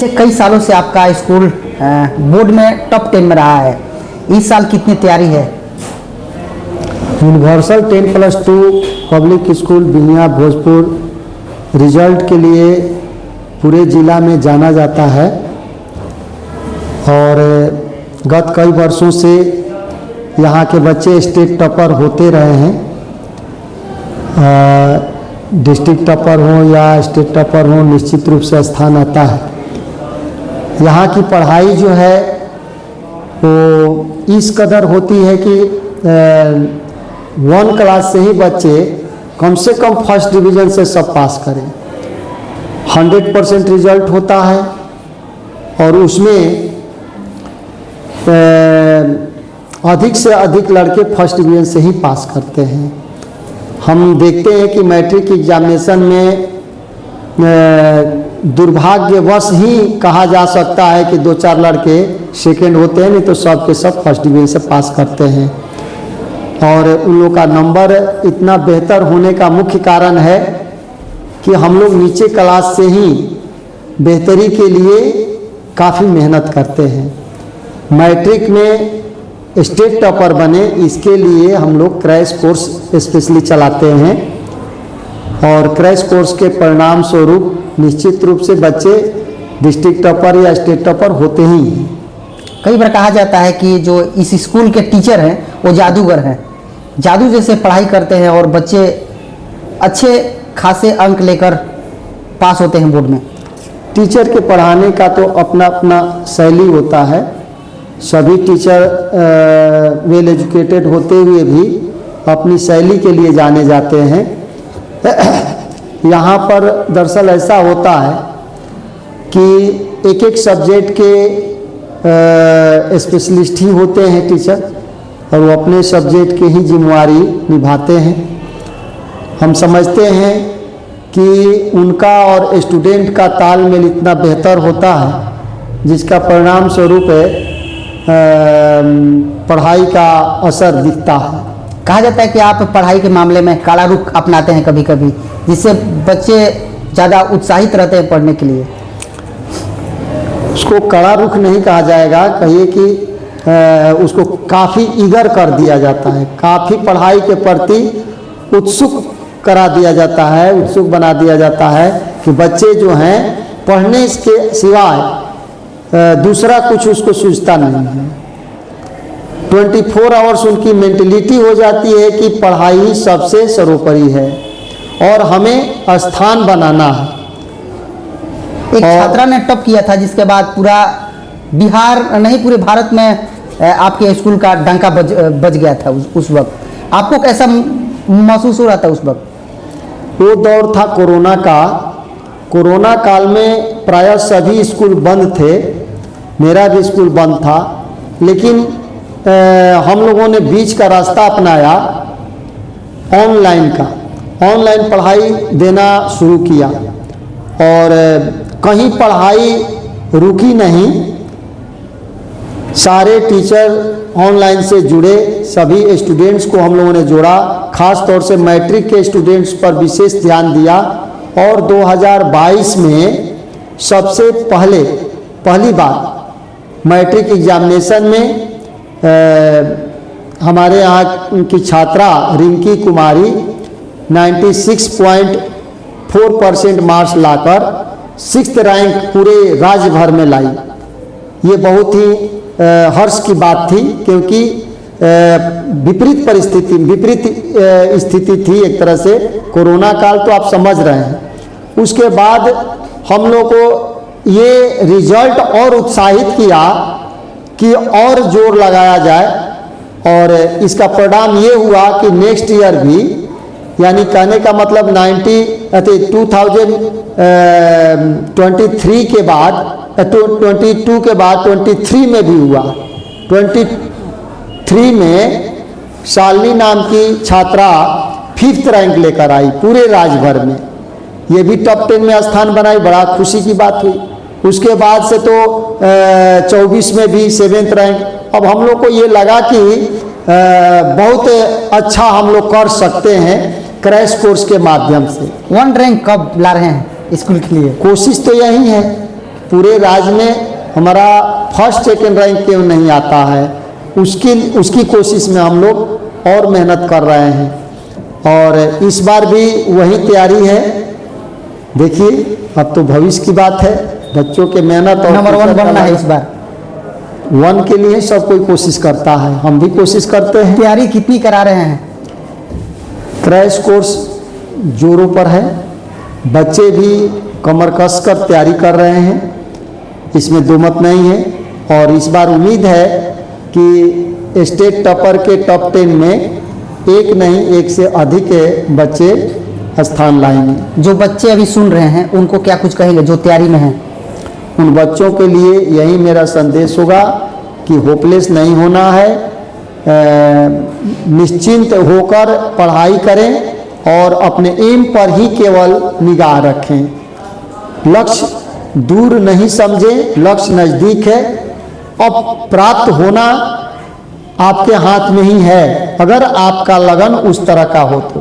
अच्छा, कई सालों से आपका स्कूल बोर्ड में टॉप 10 में रहा है, इस साल कितनी तैयारी है? यूनिवर्सल 10+2 पब्लिक स्कूल बिनिया भोजपुर रिजल्ट के लिए पूरे ज़िला में जाना जाता है और गत कई वर्षों से यहाँ के बच्चे स्टेट टॉपर होते रहे हैं। डिस्ट्रिक्ट टॉपर हो या स्टेट टॉपर हो, निश्चित रूप से स्थान आता है। यहाँ की पढ़ाई जो है वो इस कदर होती है कि 1 क्लास से ही बच्चे कम से कम फर्स्ट डिवीज़न से सब पास करें। 100% रिजल्ट होता है और उसमें अधिक से अधिक लड़के फर्स्ट डिवीज़न से ही पास करते हैं। हम देखते हैं कि मैट्रिक एग्जामिनेशन में दुर्भाग्यवश ही कहा जा सकता है कि 2-4 लड़के सेकंड होते हैं, नहीं तो सब के सब फर्स्ट डिवीज़न से पास करते हैं। और उन लोग का नंबर इतना बेहतर होने का मुख्य कारण है कि हम लोग नीचे क्लास से ही बेहतरी के लिए काफ़ी मेहनत करते हैं। मैट्रिक में स्टेट टॉपर बने, इसके लिए हम लोग क्रैश कोर्स स्पेशली चलाते हैं और क्रैश कोर्स के परिणाम स्वरूप निश्चित रूप से बच्चे डिस्ट्रिक्ट टॉपर या स्टेट टॉपर होते ही हैं। कई बार कहा जाता है कि जो इस स्कूल के टीचर हैं वो जादूगर हैं, जादू जैसे पढ़ाई करते हैं और बच्चे अच्छे खासे अंक लेकर पास होते हैं बोर्ड में। टीचर के पढ़ाने का तो अपना अपना शैली होता है। सभी टीचर वेल एजुकेटेड होते हुए भी अपनी शैली के लिए जाने जाते हैं। यहाँ पर दरअसल ऐसा होता है कि एक एक सब्जेक्ट के स्पेशलिस्ट ही होते हैं टीचर और वो अपने सब्जेक्ट की ही जिम्मेवारी निभाते हैं। हम समझते हैं कि उनका और स्टूडेंट का तालमेल इतना बेहतर होता है जिसका परिणाम स्वरूप पढ़ाई का असर दिखता है। कहा जाता है कि आप पढ़ाई के मामले में काला रुख अपनाते हैं कभी कभी, जिससे बच्चे ज़्यादा उत्साहित रहते हैं पढ़ने के लिए। उसको कड़ा रुख नहीं कहा जाएगा, कहिए कि उसको काफ़ी ईगर कर दिया जाता है, काफ़ी पढ़ाई के प्रति उत्सुक करा दिया जाता है, उत्सुक बना दिया जाता है कि बच्चे जो हैं पढ़ने के सिवाय दूसरा कुछ उसको सूझता नहीं है। 24 आवर्स उनकी मेंटलिटी हो जाती है कि पढ़ाई ही सबसे सर्वोपरि है और हमें स्थान बनाना है। एक छात्रा ने टॉप किया था जिसके बाद पूरा बिहार नहीं पूरे भारत में आपके स्कूल का डंका बज गया था। उस वक्त आपको कैसा महसूस हो रहा था? उस वक्त वो दौर था कोरोना का। कोरोना काल में प्रायः सभी स्कूल बंद थे, मेरा भी स्कूल बंद था, लेकिन हम लोगों ने बीच का रास्ता अपनाया ऑनलाइन का। ऑनलाइन पढ़ाई देना शुरू किया और कहीं पढ़ाई रुकी नहीं। सारे टीचर ऑनलाइन से जुड़े, सभी स्टूडेंट्स को हम लोगों ने जोड़ा, ख़ास तौर से मैट्रिक के स्टूडेंट्स पर विशेष ध्यान दिया और 2022 में सबसे पहली बार मैट्रिक एग्जामिनेशन में हमारे यहाँ की छात्रा रिंकी कुमारी 96.4% मार्क्स लाकर 6th रैंक पूरे राज्य भर में लाई। ये बहुत ही हर्ष की बात थी, क्योंकि विपरीत स्थिति थी एक तरह से। कोरोना काल तो आप समझ रहे हैं। उसके बाद हम लोग को ये रिजल्ट और उत्साहित किया कि और जोर लगाया जाए और इसका परिणाम ये हुआ कि नेक्स्ट ईयर भी, यानी कहने का मतलब 2023 के बाद 22 के बाद 23 में भी हुआ। 23 में शालिनी नाम की छात्रा 5th रैंक लेकर आई पूरे राज्य भर में। ये भी टॉप 10 में स्थान बनाई, बड़ा खुशी की बात हुई। उसके बाद से तो 24 में भी 7th रैंक। अब हम लोग को ये लगा कि बहुत अच्छा हम लोग कर सकते हैं क्रैश कोर्स के माध्यम से। 1 रैंक कब ला रहे हैं स्कूल के लिए? कोशिश तो यही है पूरे राज्य में हमारा फर्स्ट सेकेंड रैंक क्यों नहीं आता है, उसकी कोशिश में हम लोग और मेहनत कर रहे हैं। और इस बार भी वही तैयारी है। देखिए अब तो भविष्य की बात है, बच्चों के मेहनत और नंबर 1 बनना है इस बार। 1 के लिए सब कोई कोशिश करता है, हम भी कोशिश करते हैं। तैयारी कितनी करा रहे हैं? क्रैश कोर्स जोरों पर है, बच्चे भी कमर कस कर तैयारी कर रहे हैं, इसमें दो मत नहीं है। और इस बार उम्मीद है कि स्टेट टॉपर के टॉप 10 में एक नहीं एक से अधिक बच्चे स्थान लाएंगे। जो बच्चे अभी सुन रहे हैं उनको क्या कुछ कहेंगे जो तैयारी में हैं? उन बच्चों के लिए यही मेरा संदेश होगा कि होपलेस नहीं होना है, निश्चिंत होकर पढ़ाई करें और अपने एम पर ही केवल निगाह रखें। लक्ष्य दूर नहीं समझें, लक्ष्य नज़दीक है। अब प्राप्त होना आपके हाथ में ही है, अगर आपका लगन उस तरह का हो तो।